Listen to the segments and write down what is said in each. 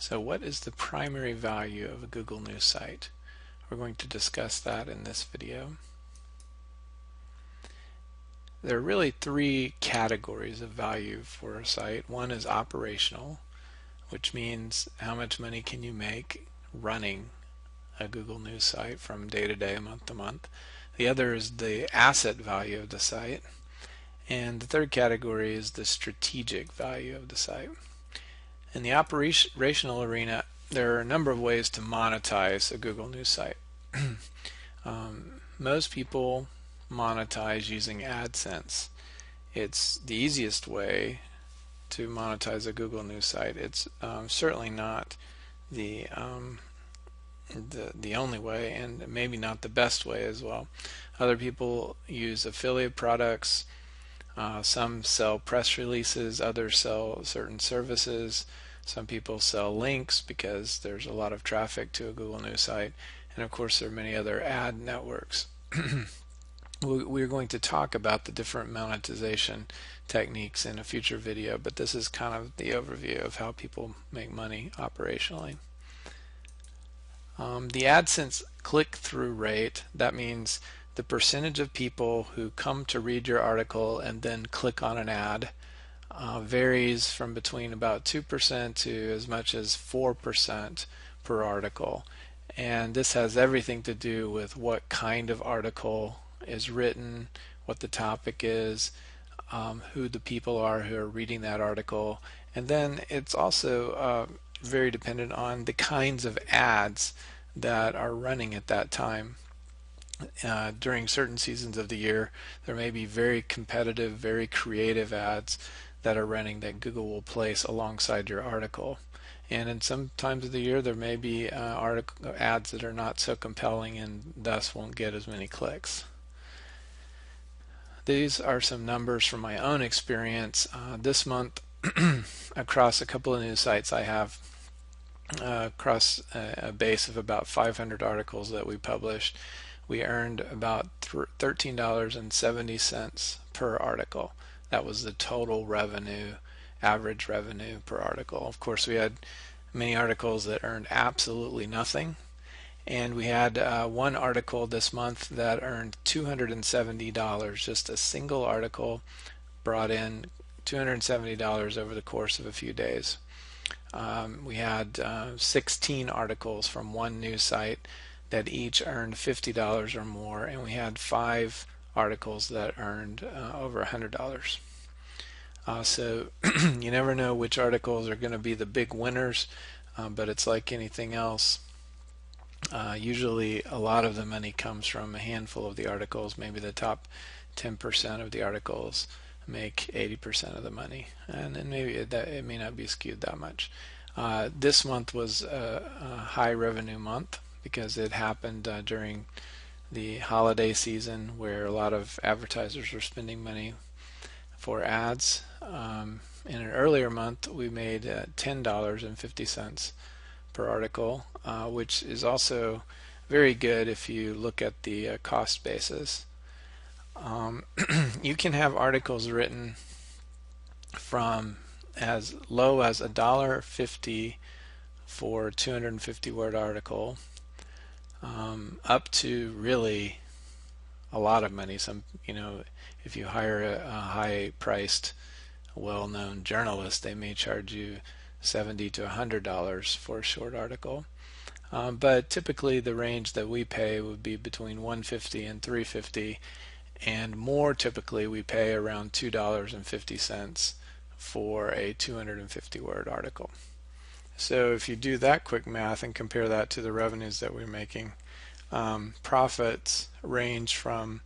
So what is the primary value of a Google News site? We're going to discuss that in this video. There are really three categories of value for a site. One is operational, which means how much money can you make running a Google News site from day to day, month to month. The other is the asset value of the site. And the third category is the strategic value of the site. In the operational arena, there are a number of ways to monetize a Google News site. Most people monetize using AdSense. It's the easiest way to monetize a Google News site. It's certainly not the only way, and maybe not the best way as well. Other people use affiliate products. Some sell press releases, others sell certain services. Some people sell links because there's a lot of traffic to a Google News site. And of course, there are many other ad networks. We're going to talk about the different monetization techniques in a future video, but this is kind of the overview of how people make money operationally. The AdSense click-through rate, that means the percentage of people who come to read your article and then click on an ad, varies from between about 2% to as much as 4% per article. And this has everything to do with what kind of article is written, what the topic is, who the people are who are reading that article, and then it's also very dependent on the kinds of ads that are running at that time. During certain seasons of the year, there may be very competitive, very creative ads that are running that Google will place alongside your article. And in some times of the year, there may be ads that are not so compelling and thus won't get as many clicks. These are some numbers from my own experience. This month, across a couple of news sites, I have across a base of about 500 articles that we published, we earned about $13.70 per article. That was the total revenue, average revenue per article. Of course, we had many articles that earned absolutely nothing, and we had one article this month that earned $270. Just a single article brought in $270 over the course of a few days. We had 16 articles from one news site that each earned $50 or more, and we had 5 articles that earned over $100. So you never know which articles are going to be the big winners, but it's like anything else. Usually a lot of the money comes from a handful of the articles. Maybe the top 10% of the articles make 80% of the money, and then maybe it may not be skewed that much. This month was a high revenue month because it happened during the holiday season where a lot of advertisers were spending money for ads. In an earlier month, we made $10.50 per article, which is also very good if you look at the cost basis. You can have articles written from as low as $1.50 for a 250 word article, up to really a lot of money. If you hire a high priced, well known journalist, they may charge you $70 to $100 for a short article. But typically the range that we pay would be between $150 and $350, and more typically we pay around $2.50 for a 250 word article. So if you do that quick math and compare that to the revenues that we're making, profits range from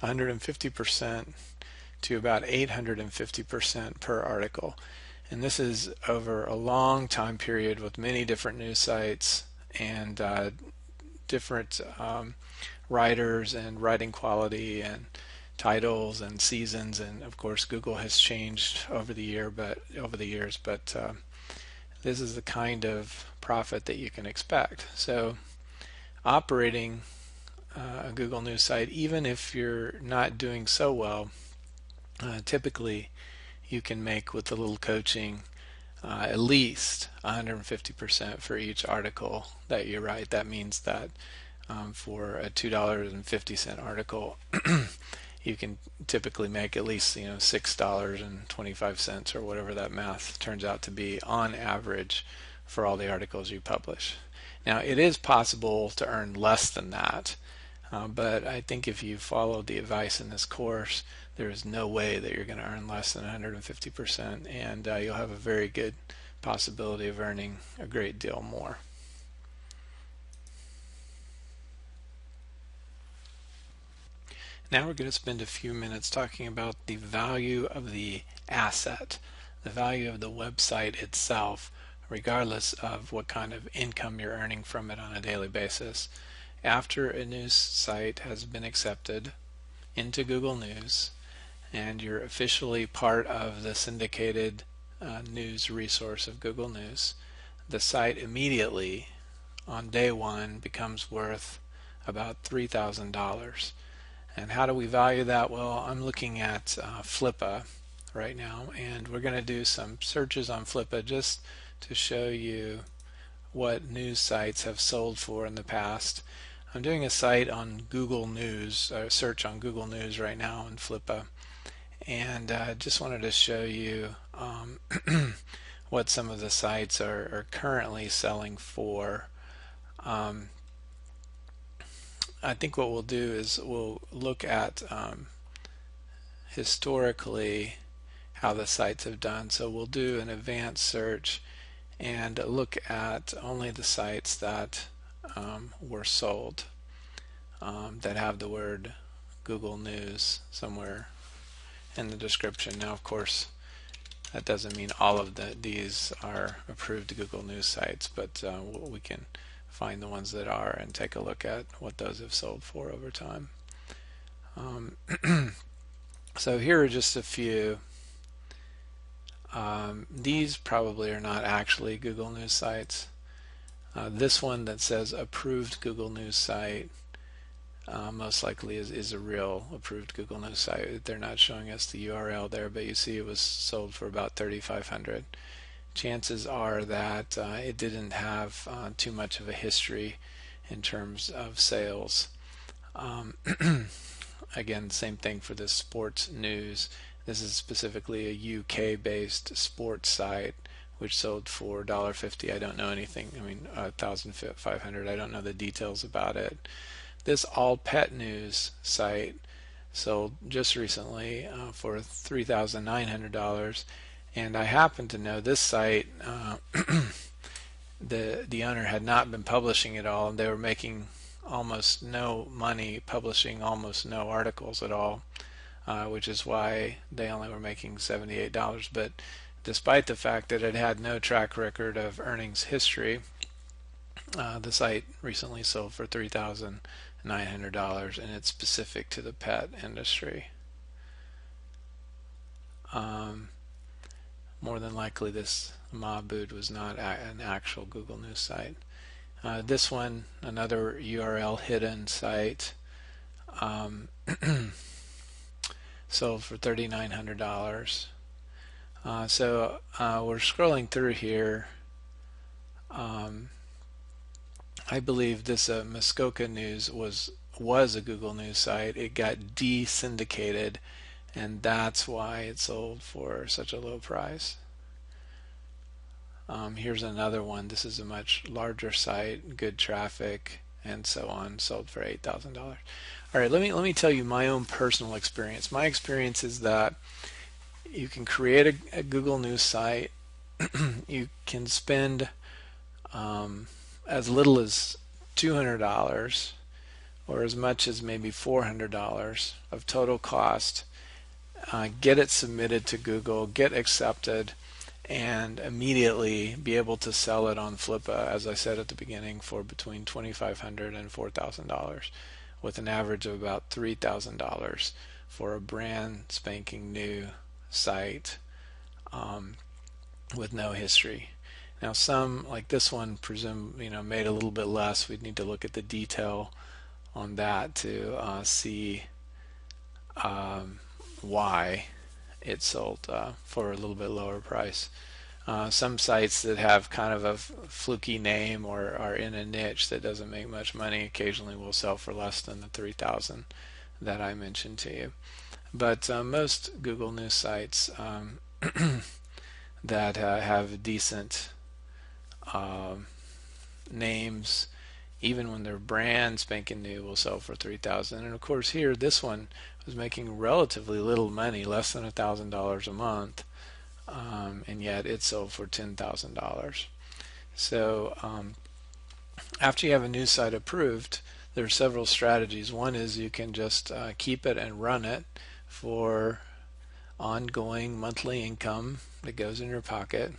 150% to about 850% per article. And this is over a long time period with many different news sites and different writers and writing quality and titles and seasons, and of course Google has changed over the years, but this is the kind of profit that you can expect. So operating a Google News site, even if you're not doing so well, typically you can make, with a little coaching, at least 150% for each article that you write. That means that for a $2.50 article, you can typically make at least $6.25 or whatever that math turns out to be on average for all the articles you publish. Now, it is possible to earn less than that, but I think if you follow the advice in this course, there is no way that you're going to earn less than 150%, and you'll have a very good possibility of earning a great deal more. Now we're going to spend a few minutes talking about the value of the asset, the value of the website itself, regardless of what kind of income you're earning from it on a daily basis. After a news site has been accepted into Google News and you're officially part of the syndicated news resource of Google News, the site immediately on day one becomes worth about $3,000. And how do we value that? Well, I'm looking at Flippa right now, and we're going to do some searches on Flippa just to show you what news sites have sold for in the past. I'm doing a site on Google News, a search on Google News right now in Flippa, and I just wanted to show you what some of the sites are currently selling for. I think what we'll do is we'll look at historically how the sites have done. So we'll do an advanced search and look at only the sites that were sold that have the word Google News somewhere in the description. Now, of course, that doesn't mean all of these are approved Google News sites, but we can find the ones that are and take a look at what those have sold for over time. So here are just a few. These probably are not actually Google News sites. This one that says approved Google News site most likely is a real approved Google News site. They're not showing us the URL there, but you see it was sold for about $3,500. Chances are that it didn't have too much of a history in terms of sales. Again, same thing for the sports news. This is specifically a UK-based sports site which sold for $1.50. I don't know anything. I mean, $1,500. I don't know the details about it. This All Pet News site sold just recently for $3,900. And I happen to know this site, the owner had not been publishing at all, and they were making almost no money publishing almost no articles at all, which is why they only were making $78. But despite the fact that it had no track record of earnings history, the site recently sold for $3,900, and it's specific to the pet industry. More than likely this Mahbood was not an actual Google News site. This one, another URL hidden site, sold for $3,900. So we're scrolling through here. I believe this Muskoka News was a Google News site. It got de-syndicated, and that's why it sold for such a low price. Here's another one. This is a much larger site, good traffic, and so on. Sold for $8,000. All right, let me tell you my own personal experience. My experience is that you can create a Google News site. You can spend as little as $200 or as much as maybe $400 of total cost. Get it submitted to Google, get accepted, and immediately be able to sell it on Flippa, as I said at the beginning, for between $2,500 and $4,000, with an average of about $3,000 for a brand spanking new site with no history. Now, some like this one, made a little bit less. We'd need to look at the detail on that to see why it sold for a little bit lower price. Some sites that have kind of a fluky name or are in a niche that doesn't make much money occasionally will sell for less than the 3,000 that I mentioned to you. But most Google News sites that have decent names, even when they're brand spanking new, will sell for 3,000. And of course, here this one was making relatively little money, less than $1,000 a month, and yet it sold for $10,000. So after you have a news site approved, there are several strategies. One is you can just keep it and run it for ongoing monthly income that goes in your pocket.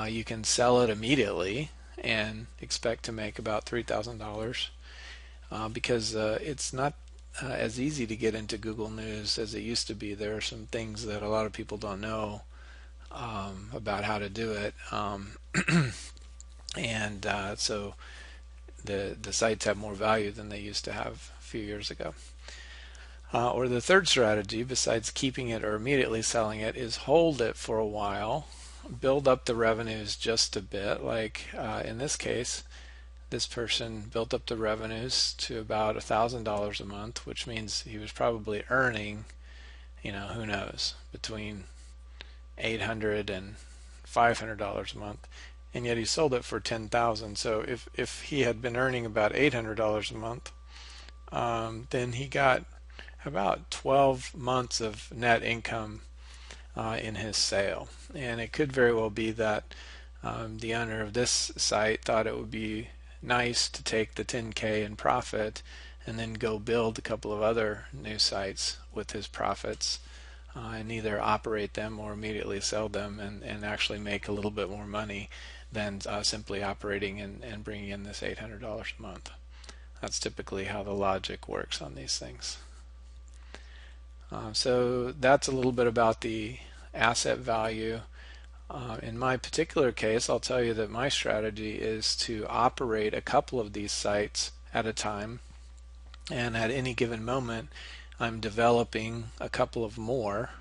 You can sell it immediately and expect to make about $3,000 because it's not as easy to get into Google News as it used to be. There are some things that a lot of people don't know about how to do it, and so the sites have more value than they used to have a few years ago. Or the third strategy, besides keeping it or immediately selling it, is hold it for a while, build up the revenues just a bit. Like in this case, this person built up the revenues to about $1,000 a month, which means he was probably earning, who knows, between $800 and $500 a month, and yet he sold it for $10,000. So if he had been earning about $800 a month, then he got about 12 months of net income in his sale. And it could very well be that the owner of this site thought it would be nice to take the 10K in profit and then go build a couple of other new sites with his profits and either operate them or immediately sell them and actually make a little bit more money than simply operating and bringing in this $800 a month. That's typically how the logic works on these things. So that's a little bit about the asset value. In my particular case, I'll tell you that my strategy is to operate a couple of these sites at a time, and at any given moment I'm developing a couple of more,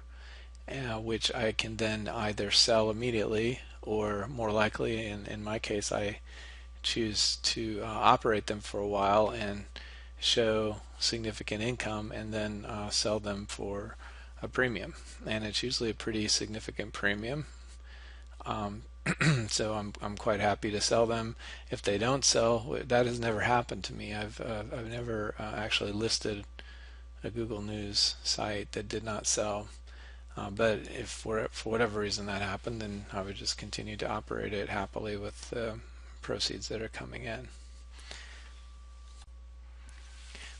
which I can then either sell immediately or, more likely in my case, I choose to operate them for a while and show significant income and then sell them for a premium, and it's usually a pretty significant premium. So I'm quite happy to sell them. If they don't sell, that has never happened to me. I've never actually listed a Google News site that did not sell. But if for whatever reason that happened, then I would just continue to operate it happily with the proceeds that are coming in.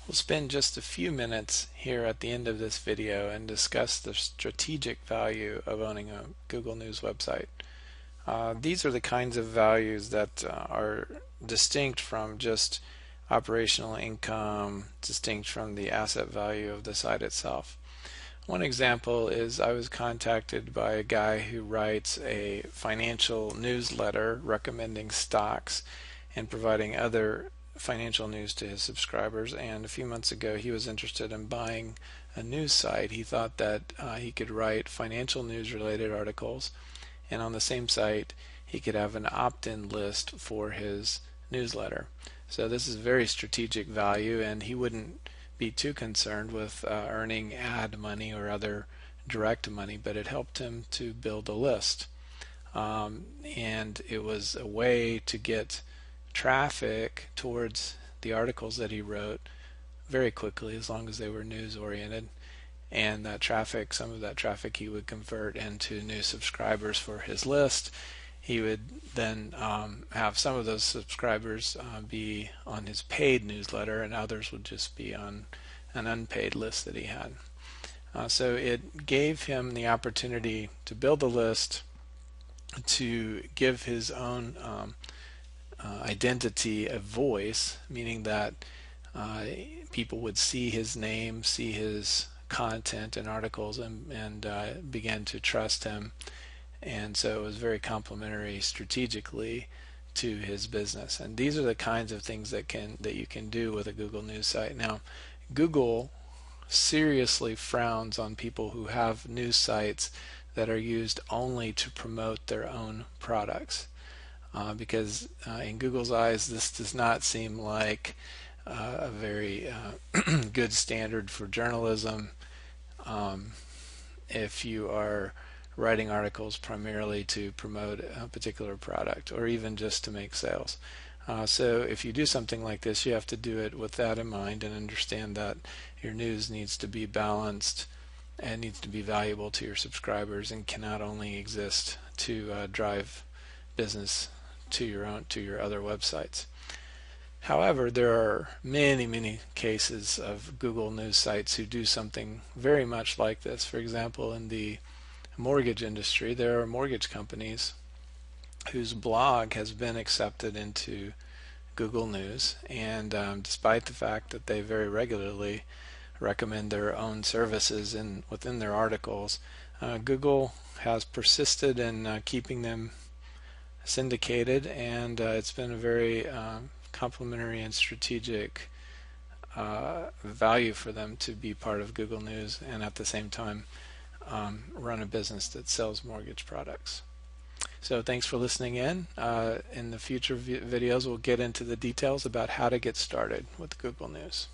We'll spend just a few minutes here at the end of this video and discuss the strategic value of owning a Google News website. These are the kinds of values that are distinct from just operational income, distinct from the asset value of the site itself. One example is I was contacted by a guy who writes a financial newsletter recommending stocks and providing other financial news to his subscribers, and a few months ago he was interested in buying a news site. He thought that he could write financial news related articles, and on the same site he could have an opt-in list for his newsletter. So this is very strategic value, and he wouldn't be too concerned with earning ad money or other direct money, but it helped him to build a list. And it was a way to get traffic towards the articles that he wrote very quickly, as long as they were news oriented, and that traffic, some of that traffic, he would convert into new subscribers for his list. He would then have some of those subscribers be on his paid newsletter, and others would just be on an unpaid list that he had. So it gave him the opportunity to build a list, to give his own identity a voice, meaning that people would see his name, see his content and articles, and begin to trust him. And so it was very complementary strategically to his business. And these are the kinds of things that you can do with a Google News site. Now, Google seriously frowns on people who have news sites that are used only to promote their own products. Because in Google's eyes, this does not seem like a very good standard for journalism. If you are writing articles primarily to promote a particular product or even just to make sales. So if you do something like this, you have to do it with that in mind and understand that your news needs to be balanced and needs to be valuable to your subscribers and cannot only exist to drive business to your other websites. However, there are many cases of Google News sites who do something very much like this. For example, in the mortgage industry, there are mortgage companies whose blog has been accepted into Google News, and despite the fact that they very regularly recommend their own services within their articles, Google has persisted in keeping them syndicated, and it's been a very complementary and strategic value for them to be part of Google News and at the same time run a business that sells mortgage products. So thanks for listening in. In the future videos, we'll get into the details about how to get started with Google News.